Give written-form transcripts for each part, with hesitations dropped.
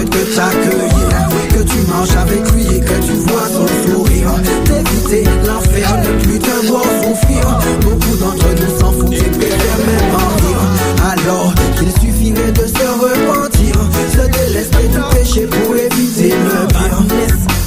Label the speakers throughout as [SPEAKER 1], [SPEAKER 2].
[SPEAKER 1] pointe que t'accueillir, que tu manges avec lui et que tu vois son sourire. D'éviter l'enfer, ne plus te voir souffrir. Beaucoup d'entre nous s'en foutent et préfèrent même en rire. Alors qu'il suffirait de se repentir, se délester du péché pour éviter le pire.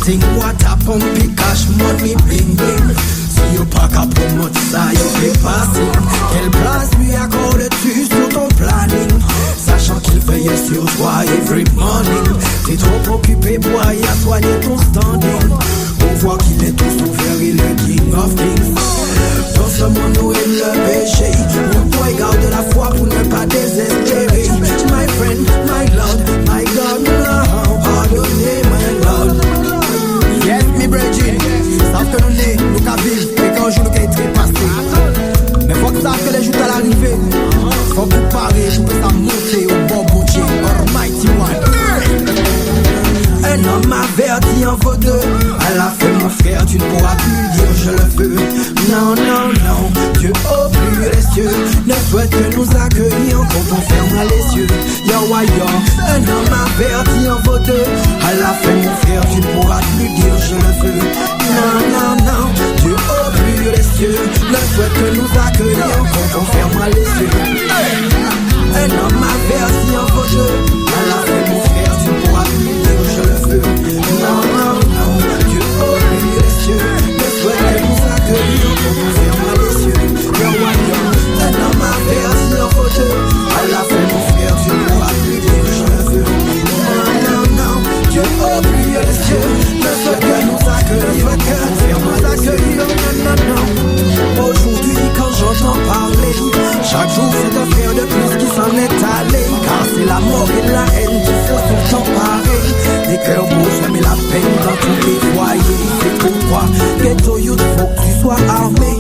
[SPEAKER 1] Think what happened, big cash money, bling bling. Si y'a pas qu'à promote ça, y'a fait passer. Quelle place lui accordes-tu sur ton planning, sachant qu'il veille sur toi every morning. T'es trop occupé pour y à soigner ton standing. On voit qu'il est tout ouvert et le king of kings. Dans ce monde où il le péché, mon boy garde la foi pour ne pas désespérer. My friend, my lord, my God, now pardonnez my lord. Yes, me brethren, savent que nous n'est, nous qu'à vivre, et qu'un jour nous qu'à être passé. Mais faut que ça que les jours à l'arrivée, faut que parer, je peux ça monter au bon Dieu, Almighty One. Un homme averti en vaut deux. À la fin mon frère tu ne pourras plus dire je le veux. Non, non, non, Dieu au plus les cieux ne souhaite que nous accueillir quand on ferme les yeux. Yo, yo, un homme averti en vaut deux. À la fin mon frère tu ne pourras plus dire je le veux. Non, non, non, Dieu au plus les cieux ne souhaite que nous accueillir quand on ferme les yeux. Un homme averti en vaut deux. À la fin mon frère tu ne pourras plus dire je le veux. Non, non, non, Dieu ouvre les cieux, ne souhaite que nous accueillir quand on ferme les yeux. Yo, yo, un homme averti en vaut deux. À la fin mon frère tu ne pourras plus dire je le veux. Non, non, non, Dieu ouvre les cieux, ne souhaite que nous accueillir quand on ferme les yeux. Non, non, non. Aujourd'hui quand j'entends parler, chaque jour c'est un frère de plus qui s'en est allé. Car c'est la mort et la haine qui se sont emparés. Des cœurs beaux, mais la peine dans tous les foyers. C'est pourquoi, ghetto youth, faut que tu sois armé.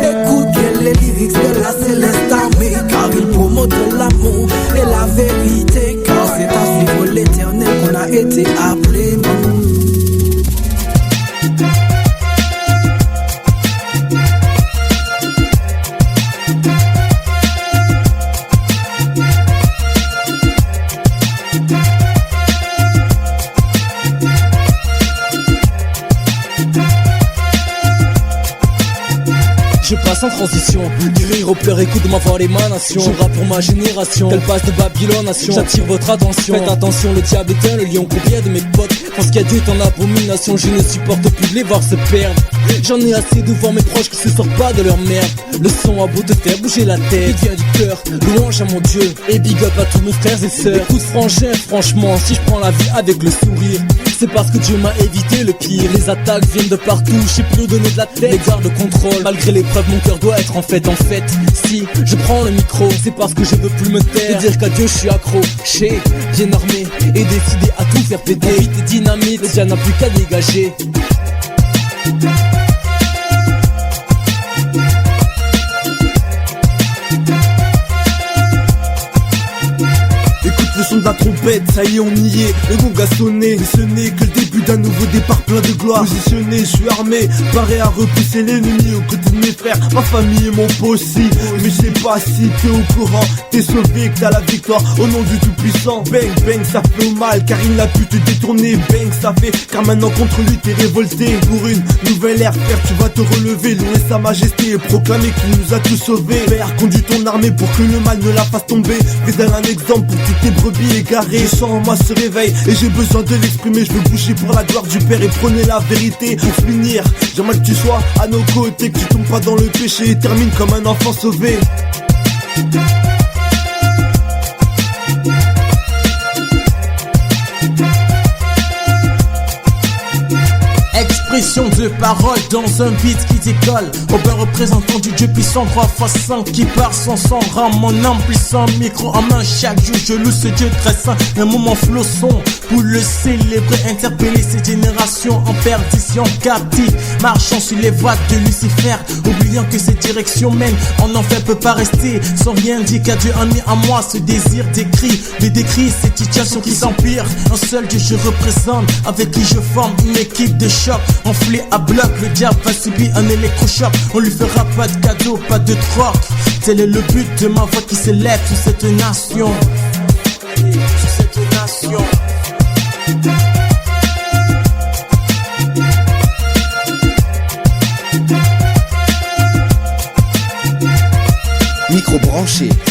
[SPEAKER 1] Écoute bien les lyrics de la céleste armée. Car ils promotent l'amour et la vérité. Car c'est à suivre l'éternel qu'on a été appelé.
[SPEAKER 2] Je passe en transition, du rire au pleur, écoute de ma voix l'émanation. Je rappe pour ma génération, qu'elle passe de Babylone nation. J'attire votre attention, faites attention, le diable est un, le lion combien de mes potes pense qu'il y a Dieu est en abomination. Je ne supporte plus de les voir se perdre. J'en ai assez de voir mes proches qui se sortent pas de leur merde. Le son a beau te faire bouger la tête, il vient du cœur, louange à mon Dieu. Et big up à tous mes frères et sœurs. Écoute frangin, franchement, si je prends la vie avec le sourire, c'est parce que Dieu m'a évité le pire. Les attaques viennent de partout, je sais plus où donner de la tête. Les gardes contrôle, malgré l'épreuve mon cœur doit être en fait. Si je prends le micro, c'est parce que je veux plus me taire. Et dire qu'à Dieu je suis accro, j'ai bien armé et décidé à tout faire péter. Vite et dynamite, le diable n'a plus qu'à dégager.
[SPEAKER 3] Le son de la trompette, ça y est on y est, le gong a sonné. Mais ce n'est que le début d'un nouveau départ plein de gloire. Positionné, je suis armé, paré à repousser l'ennemi aux côtés de mes frères, ma famille et mon pot aussi. Mais je sais pas si t'es au courant, t'es sauvé que t'as la victoire au nom du tout-puissant. Bang, bang, ça fait mal car il n'a pu te détourner. Bang, ça fait car maintenant contre lui t'es révolté. Pour une nouvelle ère, frère, tu vas te relever, louer sa majesté et proclamer qu'il nous a tous sauvés. Père, conduis ton armée pour que le mal ne la fasse tomber. Fais-elle un exemple pour toutes tes brebis égaré, je sens en moi se réveille et j'ai besoin de l'exprimer. Je veux bouger pour la gloire du Père et prôner la vérité. Pour finir, j'aimerais que tu sois à nos côtés, que tu tombes pas dans le péché et termine comme un enfant sauvé.
[SPEAKER 4] Expression de parole dans un beat qui décolle. Aubin représentant du Dieu puissant 3x5 qui part sans sang. Rend mon âme puissant, micro en main. Chaque jour je loue ce Dieu très saint. Un moment flosson pour le célébrer, interpeller cette génération en perdition, captive, marchant sur les voies de Lucifer, oubliant que cette direction mène en enfer peut pas rester sans rien dire qu'à Dieu a mis en moi ce désir d'écrit, de décrire cette situation qui s'empire. Un seul Dieu je représente, avec qui je forme une équipe de choc. Enflé à bloc, le diable va subir un électrochoc. On lui fera pas de cadeau, pas de troc. Tel est le but de ma voix qui s'élève sur cette nation. Sur cette nation.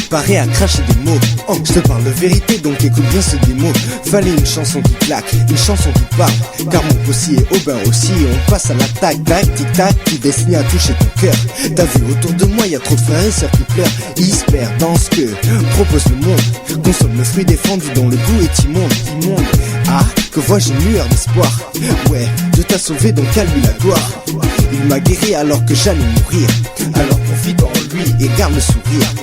[SPEAKER 5] préparé à cracher des mots. Je te parle de vérité, donc écoute bien ce démo. Fallait une chanson qui claque, une chanson qui parle. Car mon possi est Aubin aussi, et on passe à l'attaque. Tac, tic tac, qui destine à toucher ton cœur. T'as vu autour de moi, y a trop de frères et sœurs qui pleurent. Ils se perdent dans ce que propose le monde. Consomme le fruit défendu dont le goût est immonde. Ah, que vois-je une lueur d'espoir. Ouais, Dieu t'a sauvé, donc à lui la gloire. Il m'a guéri alors que j'allais mourir. Alors confie en lui et garde le sourire.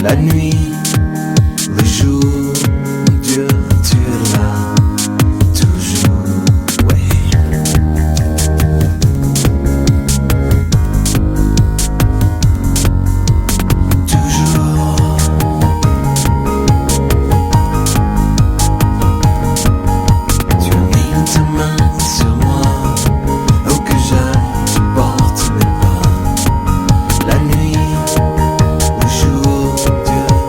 [SPEAKER 6] La nuit, le jour, Dieu, tu es là, toujours, ouais. Toujours. Tu as mis ta main sur moi, où que j'aille, tu portes mes pas. La nuit, le jour, Dieu.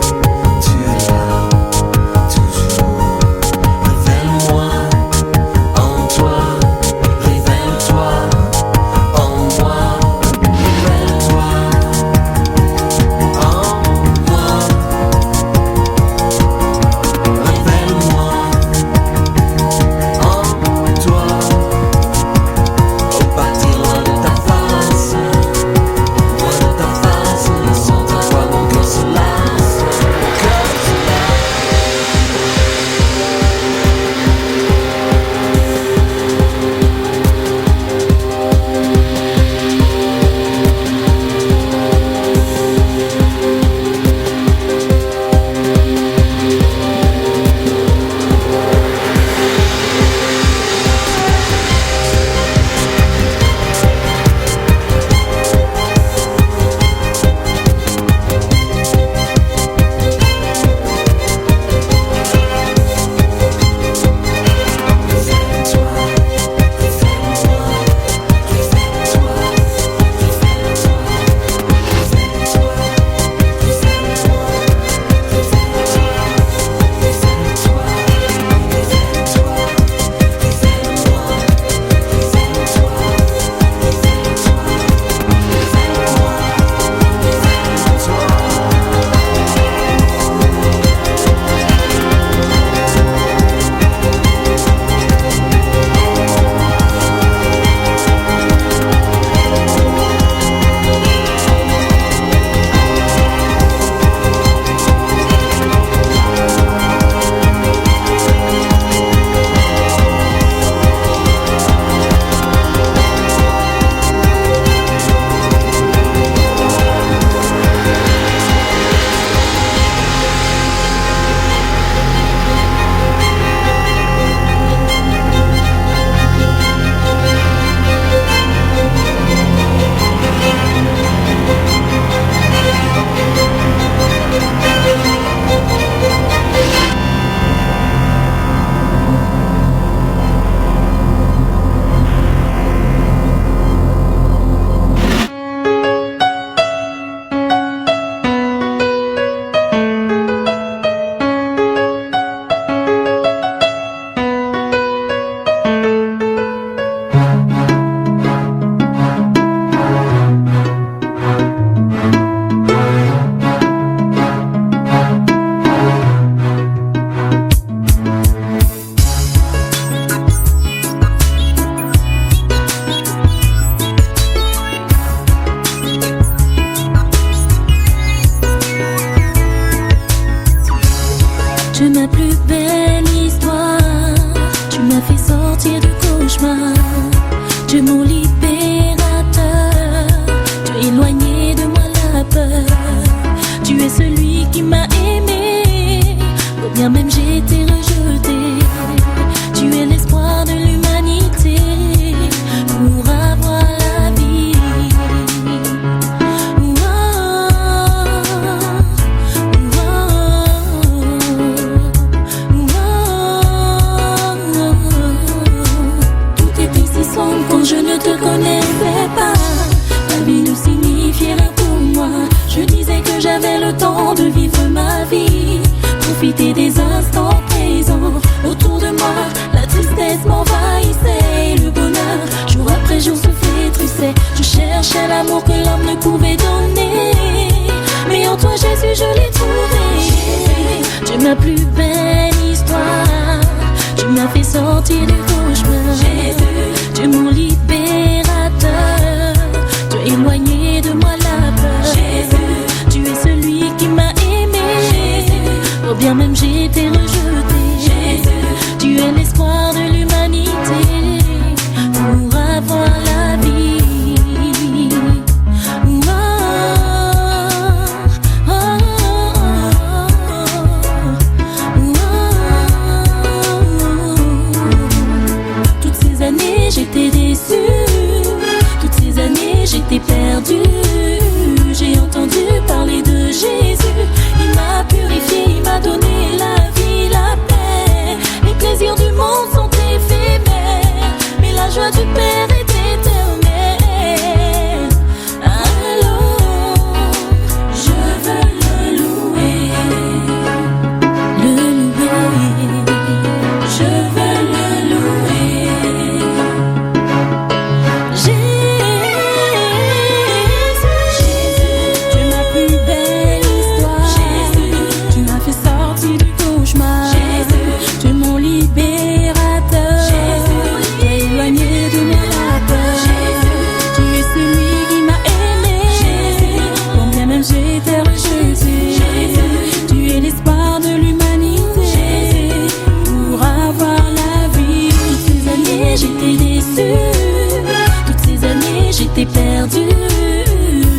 [SPEAKER 7] éloigné de moi la peur. Tu es celui qui m'a aimé, quand bien même j'ai été rejeté. Tu es l'espoir de l'humanité pour avoir la vie. Tout était si sombre quand je ne te connaissais pas. Ta vie ne signifiait rien pour moi. Je disais que j'avais le temps de vivre ma vie, profiter des instants présents autour de moi. La tristesse m'envahissait, le bonheur jour après jour se flétrissait. Je cherchais l'amour que l'homme ne pouvait donner, mais en toi Jésus je l'ai trouvé. Tu es ma plus belle histoire, tu m'as fait sortir du cauchemar. Jésus, tu es mon libérateur, tu es éloigné de moi la peur. Jésus, tu es celui qui m'a aimé. Jésus, quand bien même j'ai été rejeté. Jésus, tu es l'espoir de l'humanité pour avoir la vie. Toutes ces années j'étais déçue, toutes ces années j'étais perdue. J'ai entendu parler de Jésus, il m'a purifié, il m'a donné la vie, la paix. Les plaisirs du monde sont éphémères, mais la joie du Père est éternelle. Alors, je veux le louer, je veux le louer. Jésus, tu es ma plus belle histoire. Jésus, tu m'as fait sortir du cauchemar. Jésus, tu es mon libérateur. Jésus, tu es éloigné de moi la peur. Jésus, tu es celui qui m'a aimé. Jésus, quand bien même j'ai été rejeté. Jésus, tu es l'espoir de l'humanité. Jésus, pour avoir la vie. Toutes ces années j'étais déçue, toutes ces années j'étais perdue.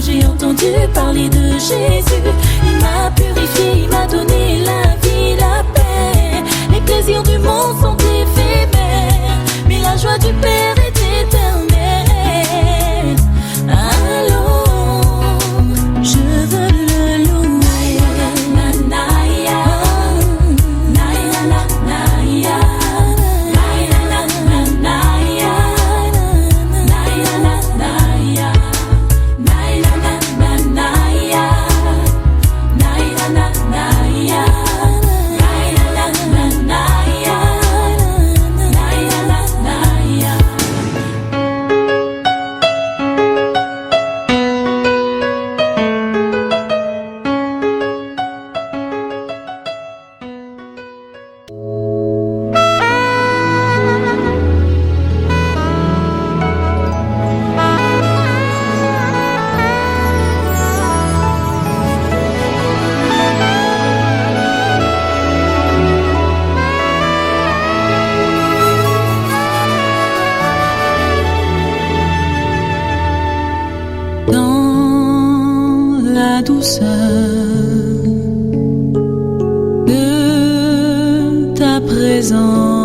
[SPEAKER 7] J'ai entendu parler de Jésus, il m'a purifié, il m'a donné la vie, la paix. Les plaisirs du monde sont éphémères, mais la joie du Père est éternelle. Alors, je veux le louer. Dans la douceur de ta présence,